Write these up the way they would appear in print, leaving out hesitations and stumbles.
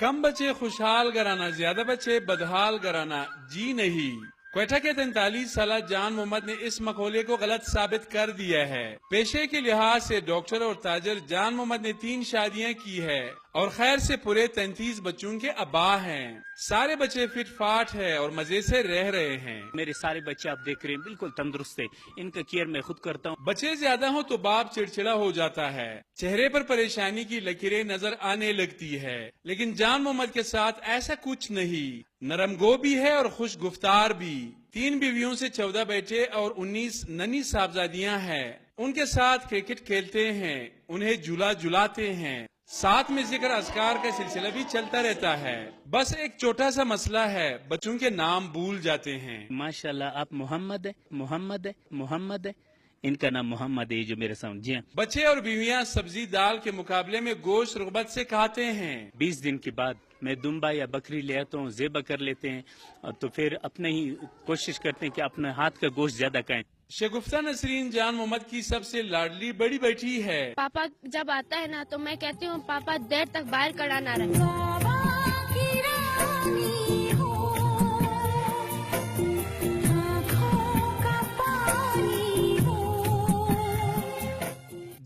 کم بچے خوشحال گرانا، زیادہ بچے بدحال گرانا، جی نہیں۔ کوئٹہ کے 43 سالہ جان محمد نے اس مقولے کو غلط ثابت کر دیا ہے۔ پیشے کے لحاظ سے ڈاکٹر اور تاجر جان محمد نے 3 شادیاں کی ہے اور خیر سے پورے 33 بچوں کے ابا ہیں۔ سارے بچے فٹ فاٹ ہیں اور مزے سے رہ رہے ہیں۔ میرے سارے بچے آپ دیکھ رہے ہیں بالکل تندرست ہیں، ان کا کیئر میں خود کرتا ہوں۔ بچے زیادہ ہوں تو باپ چڑچڑا ہو جاتا ہے، چہرے پر پریشانی کی لکیریں نظر آنے لگتی ہے، لیکن جان محمد کے ساتھ ایسا کچھ نہیں۔ نرم گو بھی ہے اور خوش گفتار بھی۔ 3 بیویوں سے 14 بیٹے اور 19 ننھی صاحبزادیاں ہیں۔ ان کے ساتھ کرکٹ کھیلتے ہیں، انہیں جھولا جھلاتے ہیں، ساتھ میں ذکر اذکار کا سلسلہ بھی چلتا رہتا ہے۔ بس ایک چھوٹا سا مسئلہ ہے، بچوں کے نام بھول جاتے ہیں۔ ماشاءاللہ آپ محمد ہے، ان کا نام محمد ہے جو میرے سامنے۔ جی ہاں، بچے اور بیویاں سبزی دال کے مقابلے میں گوشت رغبت سے کھاتے ہیں۔ 20 دن کے بعد میں دمبا یا بکری لے آتا ہوں، ذبح کر لیتے ہیں، اور تو پھر اپنے ہی کوشش کرتے ہیں کہ اپنے ہاتھ کا گوشت زیادہ کھائیں۔ شگفتہ نسرین جان محمد کی سب سے لاڈلی بڑی بیٹی ہے۔ پاپا جب آتا ہے نا تو میں کہتی ہوں پاپا دیر تک باہر کھڑا نہ رہے۔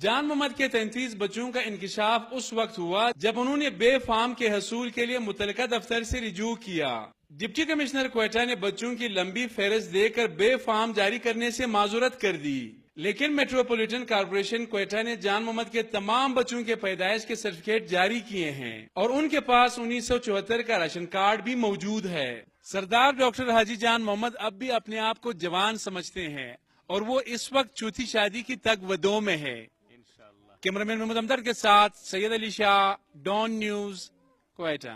جان محمد کے 33 بچوں کا انکشاف اس وقت ہوا جب انہوں نے بے فام کے حصول کے لیے متعلقہ دفتر سے رجوع کیا۔ ڈپٹی کمشنر کوئٹہ نے بچوں کی لمبی فہرست دے کر بے فام جاری کرنے سے معذورت کر دی، لیکن میٹروپولیٹن کارپوریشن کوئٹہ نے جان محمد کے تمام بچوں کے پیدائش کے سرٹیفکیٹ جاری کیے ہیں اور ان کے پاس 1974 کا راشن کارڈ بھی موجود ہے۔ سردار ڈاکٹر حاجی جان محمد اب بھی اپنے آپ کو جوان سمجھتے ہیں اور وہ اس وقت چوتھی شادی کی تگ و دو میں ہے۔ کیمرہ مین محمد امدر کے ساتھ سید علی شاہ، ڈان نیوز، کوئٹہ۔